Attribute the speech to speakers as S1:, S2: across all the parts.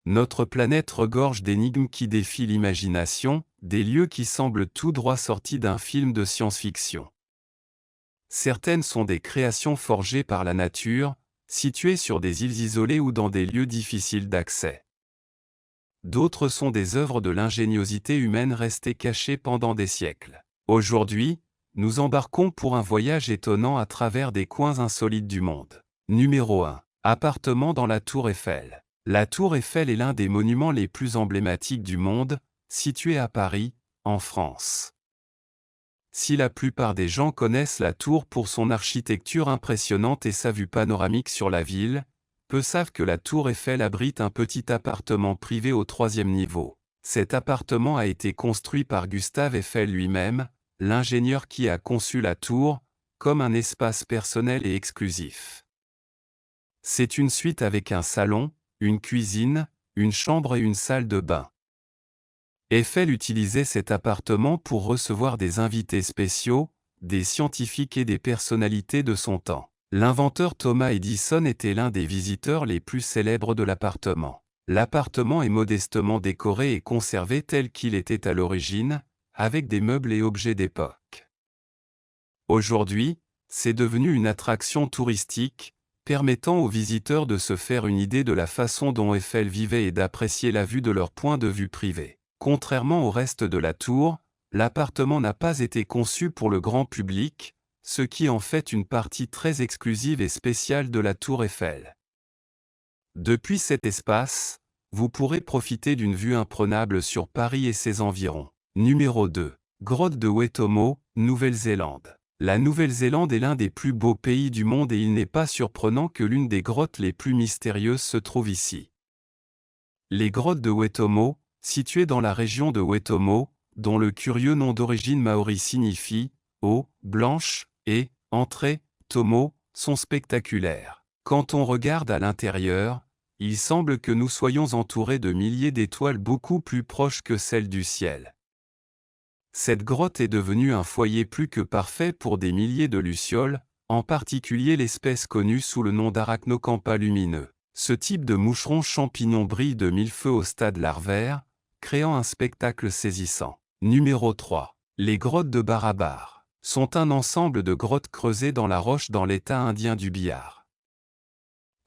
S1: Notre planète regorge d'énigmes qui défient l'imagination, des lieux qui semblent tout droit sortis d'un film de science-fiction. Certaines sont des créations forgées par la nature, situées sur des îles isolées ou dans des lieux difficiles d'accès. D'autres sont des œuvres de l'ingéniosité humaine restées cachées pendant des siècles. Aujourd'hui, nous embarquons pour un voyage étonnant à travers des coins insolites du monde. Numéro 1. Appartement dans la Tour Eiffel. La Tour Eiffel est l'un des monuments les plus emblématiques du monde, situé à Paris, en France. Si la plupart des gens connaissent la tour pour son architecture impressionnante et sa vue panoramique sur la ville, peu savent que la Tour Eiffel abrite un petit appartement privé au 3e niveau. Cet appartement a été construit par Gustave Eiffel lui-même, l'ingénieur qui a conçu la tour, comme un espace personnel et exclusif. C'est une suite avec un salon, une cuisine, une chambre et une salle de bain. Eiffel utilisait cet appartement pour recevoir des invités spéciaux, des scientifiques et des personnalités de son temps. L'inventeur Thomas Edison était l'un des visiteurs les plus célèbres de l'appartement. L'appartement est modestement décoré et conservé tel qu'il était à l'origine, avec des meubles et objets d'époque. Aujourd'hui, c'est devenu une attraction touristique, permettant aux visiteurs de se faire une idée de la façon dont Eiffel vivait et d'apprécier la vue de leur point de vue privé. Contrairement au reste de la tour, l'appartement n'a pas été conçu pour le grand public, ce qui en fait une partie très exclusive et spéciale de la Tour Eiffel. Depuis cet espace, vous pourrez profiter d'une vue imprenable sur Paris et ses environs. Numéro 2. Grotte de Wetomo, Nouvelle-Zélande. La Nouvelle-Zélande est l'un des plus beaux pays du monde et il n'est pas surprenant que l'une des grottes les plus mystérieuses se trouve ici. Les grottes de Wetomo, situées dans la région de Wetomo, dont le curieux nom d'origine maori signifie « eau, blanche » et « entrée, tomo », sont spectaculaires. Quand on regarde à l'intérieur, il semble que nous soyons entourés de milliers d'étoiles beaucoup plus proches que celles du ciel. Cette grotte est devenue un foyer plus que parfait pour des milliers de lucioles, en particulier l'espèce connue sous le nom d'Arachnocampa lumineux. Ce type de moucheron champignon brille de mille feux au stade larvaire, créant un spectacle saisissant. Numéro 3. Les grottes de Barabar sont un ensemble de grottes creusées dans la roche dans l'état indien du Bihar.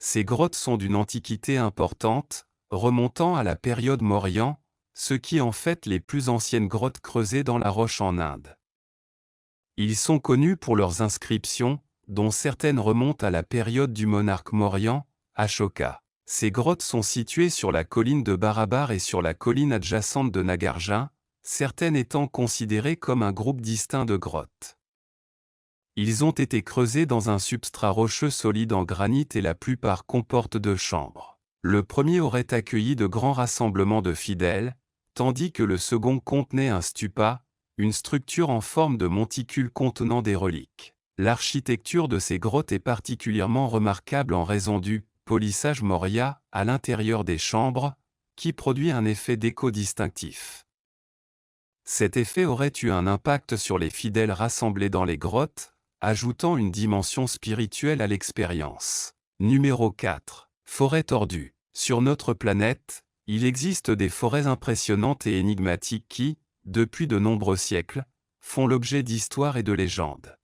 S1: Ces grottes sont d'une antiquité importante, remontant à la période Mauryan, ce qui en fait les plus anciennes grottes creusées dans la roche en Inde. Ils sont connus pour leurs inscriptions, dont certaines remontent à la période du monarque Mauryan, Ashoka. Ces grottes sont situées sur la colline de Barabar et sur la colline adjacente de Nagarjun, certaines étant considérées comme un groupe distinct de grottes. Ils ont été creusés dans un substrat rocheux solide en granit et la plupart comportent 2 chambres. Le premier aurait accueilli de grands rassemblements de fidèles, tandis que le second contenait un stupa, une structure en forme de monticule contenant des reliques. L'architecture de ces grottes est particulièrement remarquable en raison du polissage Maurya à l'intérieur des chambres, qui produit un effet d'écho distinctif. Cet effet aurait eu un impact sur les fidèles rassemblés dans les grottes, ajoutant une dimension spirituelle à l'expérience. Numéro 4. Forêt tordue. Sur notre planète, il existe des forêts impressionnantes et énigmatiques qui, depuis de nombreux siècles, font l'objet d'histoires et de légendes.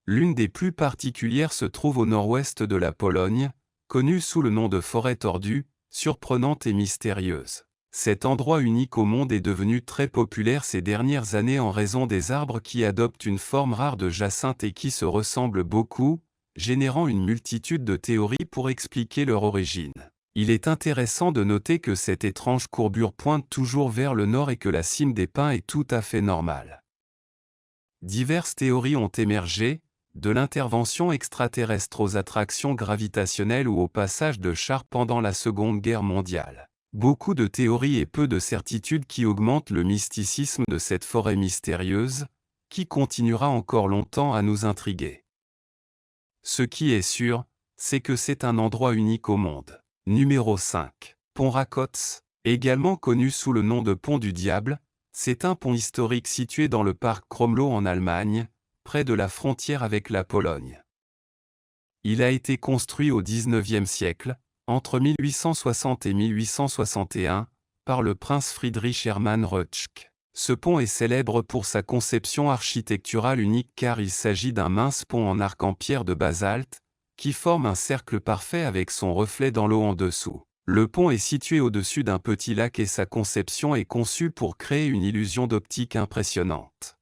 S1: L'une des plus particulières se trouve au nord-ouest de la Pologne, connue sous le nom de forêt tordue, surprenante et mystérieuse. Cet endroit unique au monde est devenu très populaire ces dernières années en raison des arbres qui adoptent une forme rare de jacinthe et qui se ressemblent beaucoup, générant une multitude de théories pour expliquer leur origine. Il est intéressant de noter que cette étrange courbure pointe toujours vers le nord et que la cime des pins est tout à fait normale. Diverses théories ont émergé, de l'intervention extraterrestre aux attractions gravitationnelles ou au passage de chars pendant la Seconde Guerre mondiale. Beaucoup de théories et peu de certitudes qui augmentent le mysticisme de cette forêt mystérieuse, qui continuera encore longtemps à nous intriguer. Ce qui est sûr, c'est que c'est un endroit unique au monde. Numéro 5. Pont Rákóczi, également connu sous le nom de Pont du Diable, c'est un pont historique situé dans le parc Kromlo en Allemagne, près de la frontière avec la Pologne. Il a été construit au XIXe siècle, entre 1860 et 1861, par le prince Friedrich Hermann Röttsch. Ce pont est célèbre pour sa conception architecturale unique car il s'agit d'un mince pont en arc en pierre de basalte, qui forme un cercle parfait avec son reflet dans l'eau en dessous. Le pont est situé au-dessus d'un petit lac et sa conception est conçue pour créer une illusion d'optique impressionnante.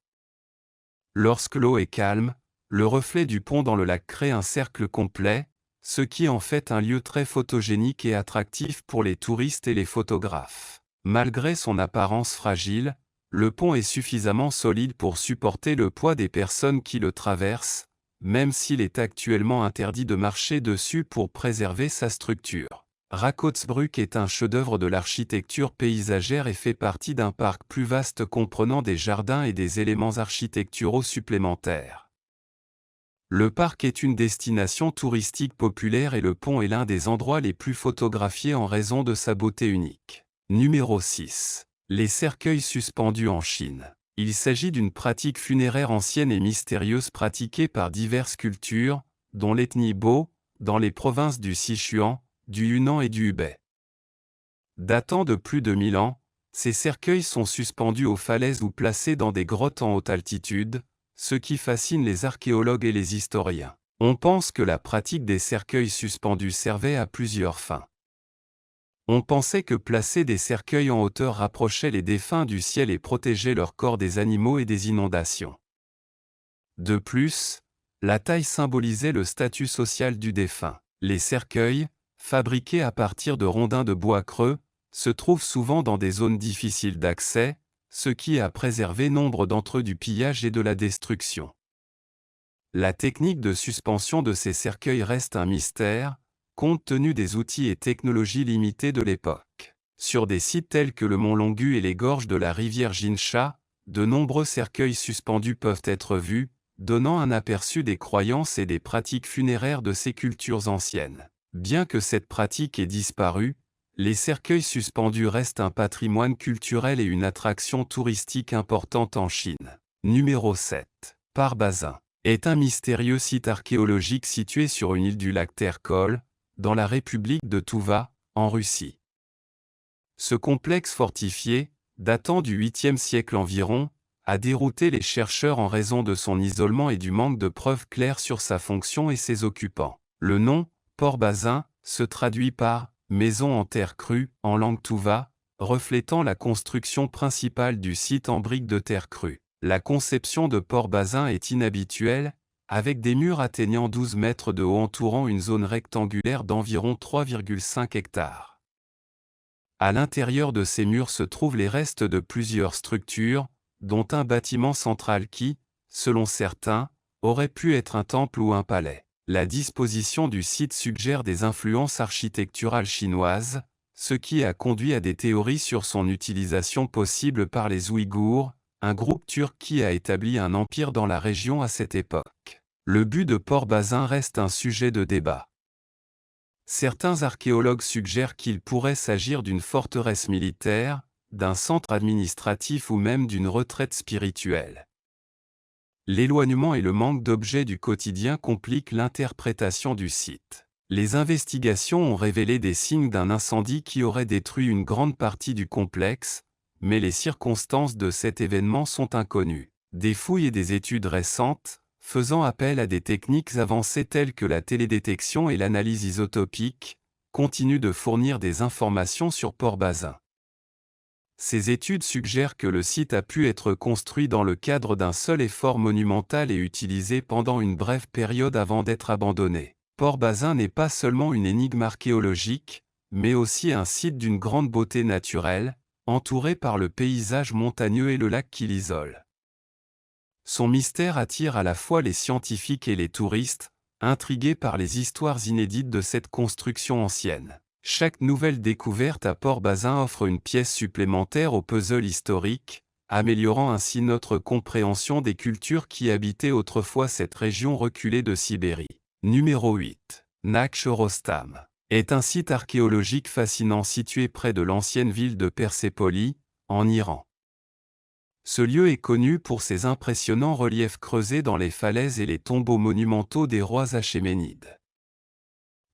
S1: Lorsque l'eau est calme, le reflet du pont dans le lac crée un cercle complet, ce qui en fait un lieu très photogénique et attractif pour les touristes et les photographes. Malgré son apparence fragile, le pont est suffisamment solide pour supporter le poids des personnes qui le traversent, même s'il est actuellement interdit de marcher dessus pour préserver sa structure. Rakotsbrück est un chef-d'œuvre de l'architecture paysagère et fait partie d'un parc plus vaste comprenant des jardins et des éléments architecturaux supplémentaires. Le parc est une destination touristique populaire et le pont est l'un des endroits les plus photographiés en raison de sa beauté unique. Numéro 6. Les cercueils suspendus en Chine. Il s'agit d'une pratique funéraire ancienne et mystérieuse pratiquée par diverses cultures, dont l'ethnie Bo, dans les provinces du Sichuan, du Yunnan et du Hubei. Datant de plus de 1000 ans, ces cercueils sont suspendus aux falaises ou placés dans des grottes en haute altitude, ce qui fascine les archéologues et les historiens. On pense que la pratique des cercueils suspendus servait à plusieurs fins. On pensait que placer des cercueils en hauteur rapprochait les défunts du ciel et protégeait leur corps des animaux et des inondations. De plus, la taille symbolisait le statut social du défunt. Les cercueils, fabriqués à partir de rondins de bois creux, se trouvent souvent dans des zones difficiles d'accès, ce qui a préservé nombre d'entre eux du pillage et de la destruction. La technique de suspension de ces cercueils reste un mystère, compte tenu des outils et technologies limitées de l'époque. Sur des sites tels que le mont Longu et les gorges de la rivière Jinsha, de nombreux cercueils suspendus peuvent être vus, donnant un aperçu des croyances et des pratiques funéraires de ces cultures anciennes. Bien que cette pratique ait disparu, les cercueils suspendus restent un patrimoine culturel et une attraction touristique importante en Chine. Numéro 7. Parbazin est un mystérieux site archéologique situé sur une île du lac Terkol, dans la République de Touva, en Russie. Ce complexe fortifié, datant du 8e siècle environ, a dérouté les chercheurs en raison de son isolement et du manque de preuves claires sur sa fonction et ses occupants. Le nom, Port-Bazin, se traduit par « maison en terre crue » en langue touva, reflétant la construction principale du site en briques de terre crue. La conception de Port-Bazin est inhabituelle, avec des murs atteignant 12 mètres de haut entourant une zone rectangulaire d'environ 3,5 hectares. À l'intérieur de ces murs se trouvent les restes de plusieurs structures, dont un bâtiment central qui, selon certains, aurait pu être un temple ou un palais. La disposition du site suggère des influences architecturales chinoises, ce qui a conduit à des théories sur son utilisation possible par les Ouïghours, un groupe turc qui a établi un empire dans la région à cette époque. Le but de Port-Bazin reste un sujet de débat. Certains archéologues suggèrent qu'il pourrait s'agir d'une forteresse militaire, d'un centre administratif ou même d'une retraite spirituelle. L'éloignement et le manque d'objets du quotidien compliquent l'interprétation du site. Les investigations ont révélé des signes d'un incendie qui aurait détruit une grande partie du complexe, mais les circonstances de cet événement sont inconnues. Des fouilles et des études récentes, faisant appel à des techniques avancées telles que la télédétection et l'analyse isotopique, continuent de fournir des informations sur Port-Bazin. Ces études suggèrent que le site a pu être construit dans le cadre d'un seul effort monumental et utilisé pendant une brève période avant d'être abandonné. Port-Bazin n'est pas seulement une énigme archéologique, mais aussi un site d'une grande beauté naturelle, entouré par le paysage montagneux et le lac qui l'isole. Son mystère attire à la fois les scientifiques et les touristes, intrigués par les histoires inédites de cette construction ancienne. Chaque nouvelle découverte à Port-Bazin offre une pièce supplémentaire au puzzle historique, améliorant ainsi notre compréhension des cultures qui habitaient autrefois cette région reculée de Sibérie. Numéro 8. Nakhchorostam est un site archéologique fascinant situé près de l'ancienne ville de Persépolis, en Iran. Ce lieu est connu pour ses impressionnants reliefs creusés dans les falaises et les tombeaux monumentaux des rois achéménides.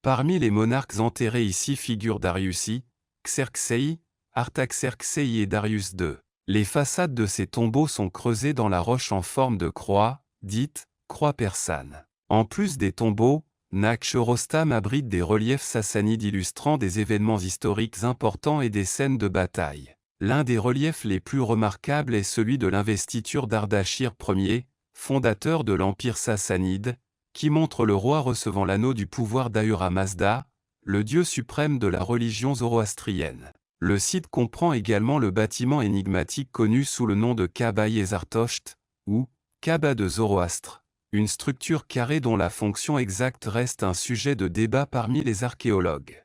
S1: Parmi les monarques enterrés ici figurent Darius I, Xerxes, Artaxerxes et Darius II. Les façades de ces tombeaux sont creusées dans la roche en forme de croix, dite croix persane. En plus des tombeaux, Nakhchorostam abrite des reliefs sassanides illustrant des événements historiques importants et des scènes de bataille. L'un des reliefs les plus remarquables est celui de l'investiture d'Ardashir Ier, fondateur de l'Empire sassanide, qui montre le roi recevant l'anneau du pouvoir d'Ahura Mazda, le dieu suprême de la religion zoroastrienne. Le site comprend également le bâtiment énigmatique connu sous le nom de Kaaba-i Zartosht, ou Kaaba de Zoroastre, une structure carrée dont la fonction exacte reste un sujet de débat parmi les archéologues.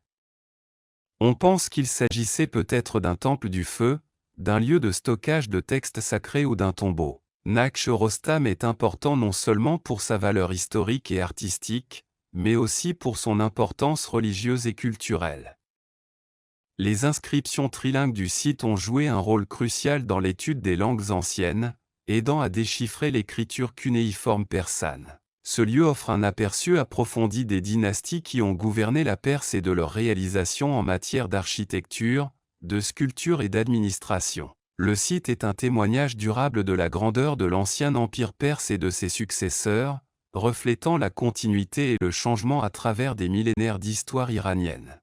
S1: On pense qu'il s'agissait peut-être d'un temple du feu, d'un lieu de stockage de textes sacrés ou d'un tombeau. Nakhchorostam est important non seulement pour sa valeur historique et artistique, mais aussi pour son importance religieuse et culturelle. Les inscriptions trilingues du site ont joué un rôle crucial dans l'étude des langues anciennes, aidant à déchiffrer l'écriture cunéiforme persane. Ce lieu offre un aperçu approfondi des dynasties qui ont gouverné la Perse et de leurs réalisations en matière d'architecture, de sculpture et d'administration. Le site est un témoignage durable de la grandeur de l'ancien empire perse et de ses successeurs, reflétant la continuité et le changement à travers des millénaires d'histoire iranienne.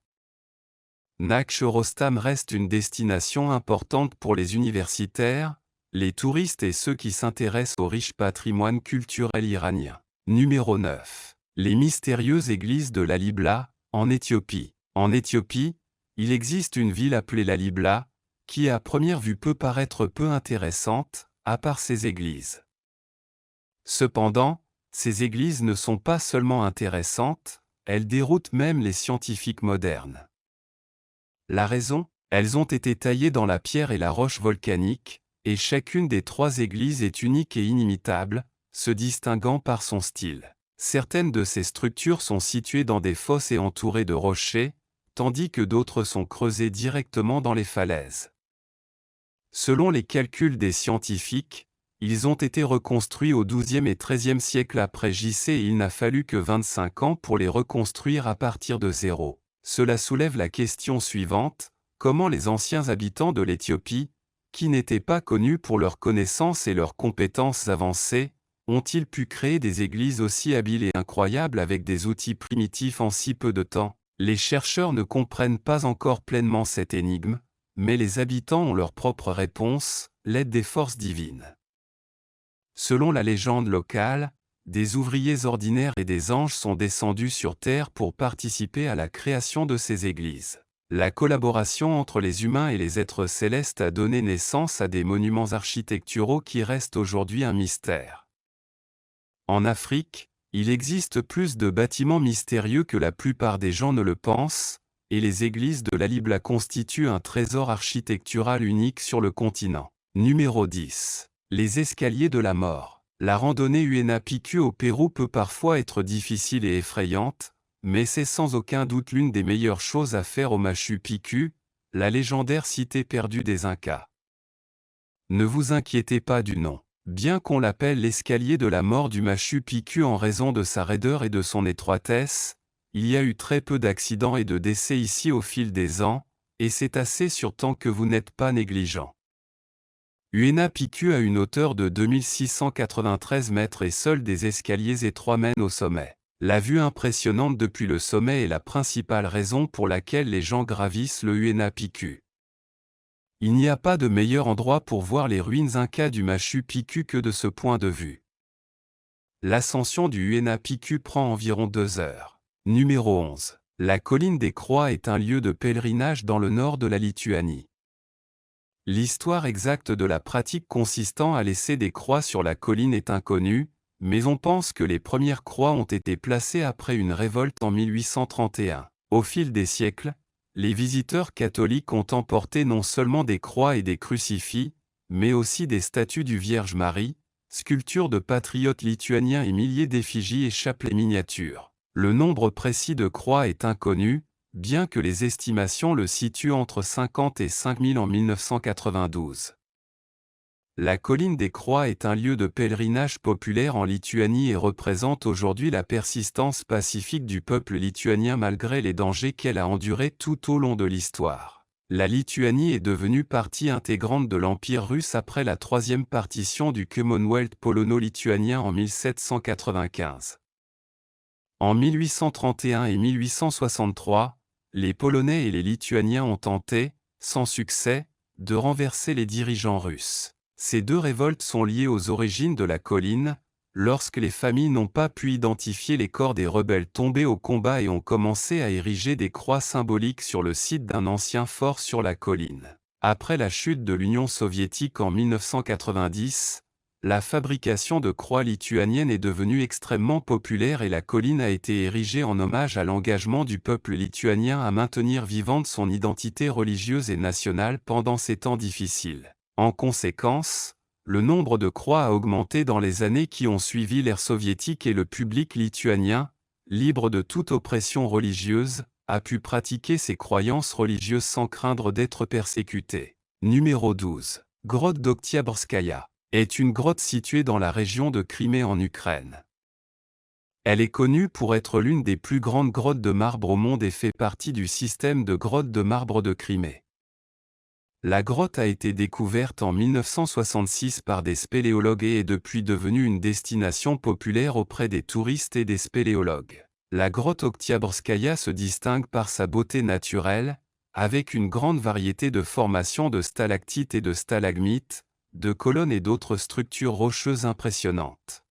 S1: Nakhchorostam reste une destination importante pour les universitaires, les touristes et ceux qui s'intéressent au riche patrimoine culturel iranien. Numéro 9. Les mystérieuses églises de Lalibela, en Éthiopie. En Éthiopie, il existe une ville appelée Lalibela, qui à première vue peut paraître peu intéressante, à part ses églises. Cependant, ces églises ne sont pas seulement intéressantes, elles déroutent même les scientifiques modernes. La raison, elles ont été taillées dans la pierre et la roche volcanique, et chacune des trois églises est unique et inimitable, se distinguant par son style. Certaines de ces structures sont situées dans des fosses et entourées de rochers, tandis que d'autres sont creusées directement dans les falaises. Selon les calculs des scientifiques, ils ont été reconstruits au XIIe et XIIIe siècle après JC et il n'a fallu que 25 ans pour les reconstruire à partir de zéro. Cela soulève la question suivante, comment les anciens habitants de l'Éthiopie, qui n'étaient pas connus pour leurs connaissances et leurs compétences avancées, ont-ils pu créer des églises aussi habiles et incroyables avec des outils primitifs en si peu de temps? Les chercheurs ne comprennent pas encore pleinement cette énigme, mais les habitants ont leur propre réponse, l'aide des forces divines. Selon la légende locale, des ouvriers ordinaires et des anges sont descendus sur terre pour participer à la création de ces églises. La collaboration entre les humains et les êtres célestes a donné naissance à des monuments architecturaux qui restent aujourd'hui un mystère. En Afrique, il existe plus de bâtiments mystérieux que la plupart des gens ne le pensent, et les églises de Lalibela constituent un trésor architectural unique sur le continent. Numéro 10. Les escaliers de la mort. La randonnée Huayna Picchu au Pérou peut parfois être difficile et effrayante, mais c'est sans aucun doute l'une des meilleures choses à faire au Machu Picchu, la légendaire cité perdue des Incas. Ne vous inquiétez pas du nom. Bien qu'on l'appelle l'escalier de la mort du Machu Picchu en raison de sa raideur et de son étroitesse, il y a eu très peu d'accidents et de décès ici au fil des ans, et c'est assez sûr tant que vous n'êtes pas négligent. Huayna Picchu a une hauteur de 2693 mètres et seuls des escaliers étroits mènent au sommet. La vue impressionnante depuis le sommet est la principale raison pour laquelle les gens gravissent le Huayna Picchu. Il n'y a pas de meilleur endroit pour voir les ruines incas du Machu Picchu que de ce point de vue. L'ascension du Huayna Picchu prend environ 2 heures. Numéro 11. La colline des Croix est un lieu de pèlerinage dans le nord de la Lituanie. L'histoire exacte de la pratique consistant à laisser des croix sur la colline est inconnue, mais on pense que les premières croix ont été placées après une révolte en 1831. Au fil des siècles, les visiteurs catholiques ont emporté non seulement des croix et des crucifix, mais aussi des statues du Vierge Marie, sculptures de patriotes lituaniens et milliers d'effigies et chapelets miniatures. Le nombre précis de croix est inconnu, bien que les estimations le situent entre 50 et 5000 en 1992. La colline des Croix est un lieu de pèlerinage populaire en Lituanie et représente aujourd'hui la persistance pacifique du peuple lituanien malgré les dangers qu'elle a endurés tout au long de l'histoire. La Lituanie est devenue partie intégrante de l'Empire russe après la troisième partition du Commonwealth polono-lituanien en 1795. En 1831 et 1863, les Polonais et les Lituaniens ont tenté, sans succès, de renverser les dirigeants russes. Ces deux révoltes sont liées aux origines de la colline, lorsque les familles n'ont pas pu identifier les corps des rebelles tombés au combat et ont commencé à ériger des croix symboliques sur le site d'un ancien fort sur la colline. Après la chute de l'Union soviétique en 1990, la fabrication de croix lituaniennes est devenue extrêmement populaire et la colline a été érigée en hommage à l'engagement du peuple lituanien à maintenir vivante son identité religieuse et nationale pendant ces temps difficiles. En conséquence, le nombre de croix a augmenté dans les années qui ont suivi l'ère soviétique et le public lituanien, libre de toute oppression religieuse, a pu pratiquer ses croyances religieuses sans craindre d'être persécuté. Numéro 12. Grotte d'Oktyabrskaya est une grotte située dans la région de Crimée en Ukraine. Elle est connue pour être l'une des plus grandes grottes de marbre au monde et fait partie du système de grottes de marbre de Crimée. La grotte a été découverte en 1966 par des spéléologues et est depuis devenue une destination populaire auprès des touristes et des spéléologues. La grotte Oktyabrskaya se distingue par sa beauté naturelle, avec une grande variété de formations de stalactites et de stalagmites, de colonnes et d'autres structures rocheuses impressionnantes.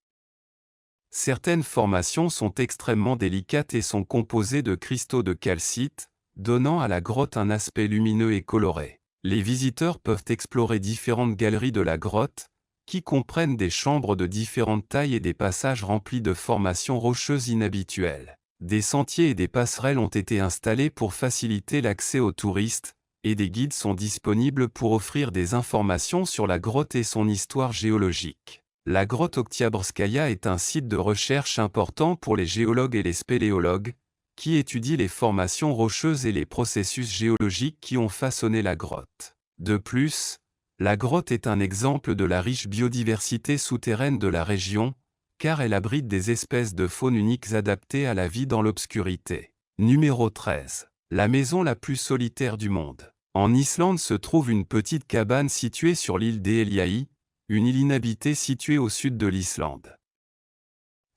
S1: Certaines formations sont extrêmement délicates et sont composées de cristaux de calcite, donnant à la grotte un aspect lumineux et coloré. Les visiteurs peuvent explorer différentes galeries de la grotte, qui comprennent des chambres de différentes tailles et des passages remplis de formations rocheuses inhabituelles. Des sentiers et des passerelles ont été installés pour faciliter l'accès aux touristes, et des guides sont disponibles pour offrir des informations sur la grotte et son histoire géologique. La grotte Oktyabrskaya est un site de recherche important pour les géologues et les spéléologues, qui étudie les formations rocheuses et les processus géologiques qui ont façonné la grotte. De plus, la grotte est un exemple de la riche biodiversité souterraine de la région, car elle abrite des espèces de faune uniques adaptées à la vie dans l'obscurité. Numéro 13. La maison la plus solitaire du monde. En Islande se trouve une petite cabane située sur l'île d'Eyjafjallajökull, une île inhabitée située au sud de l'Islande.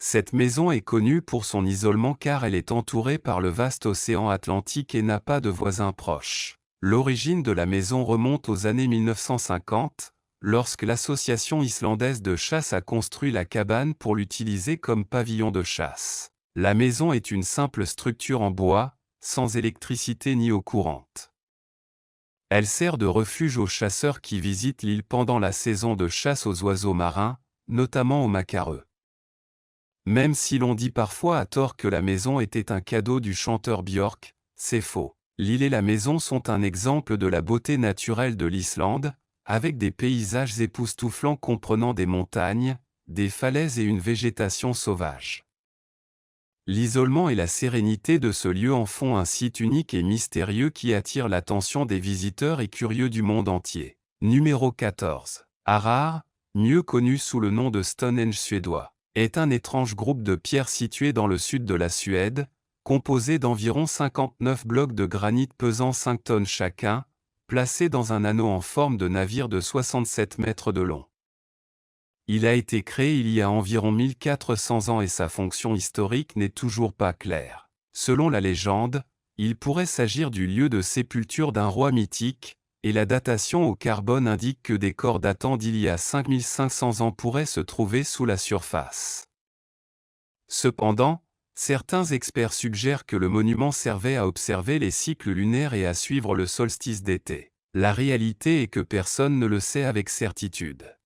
S1: Cette maison est connue pour son isolement car elle est entourée par le vaste océan Atlantique et n'a pas de voisins proches. L'origine de la maison remonte aux années 1950, lorsque l'association islandaise de chasse a construit la cabane pour l'utiliser comme pavillon de chasse. La maison est une simple structure en bois, sans électricité ni eau courante. Elle sert de refuge aux chasseurs qui visitent l'île pendant la saison de chasse aux oiseaux marins, notamment aux macareux. Même si l'on dit parfois à tort que la maison était un cadeau du chanteur Björk, c'est faux. L'île et la maison sont un exemple de la beauté naturelle de l'Islande, avec des paysages époustouflants comprenant des montagnes, des falaises et une végétation sauvage. L'isolement et la sérénité de ce lieu en font un site unique et mystérieux qui attire l'attention des visiteurs et curieux du monde entier. Numéro 14. Harar, mieux connu sous le nom de Stonehenge suédois, est un étrange groupe de pierres situé dans le sud de la Suède, composé d'environ 59 blocs de granit pesant 5 tonnes chacun, placés dans un anneau en forme de navire de 67 mètres de long. Il a été créé il y a environ 1400 ans et sa fonction historique n'est toujours pas claire. Selon la légende, il pourrait s'agir du lieu de sépulture d'un roi mythique, et la datation au carbone indique que des corps datant d'il y a 5500 ans pourraient se trouver sous la surface. Cependant, certains experts suggèrent que le monument servait à observer les cycles lunaires et à suivre le solstice d'été. La réalité est que personne ne le sait avec certitude.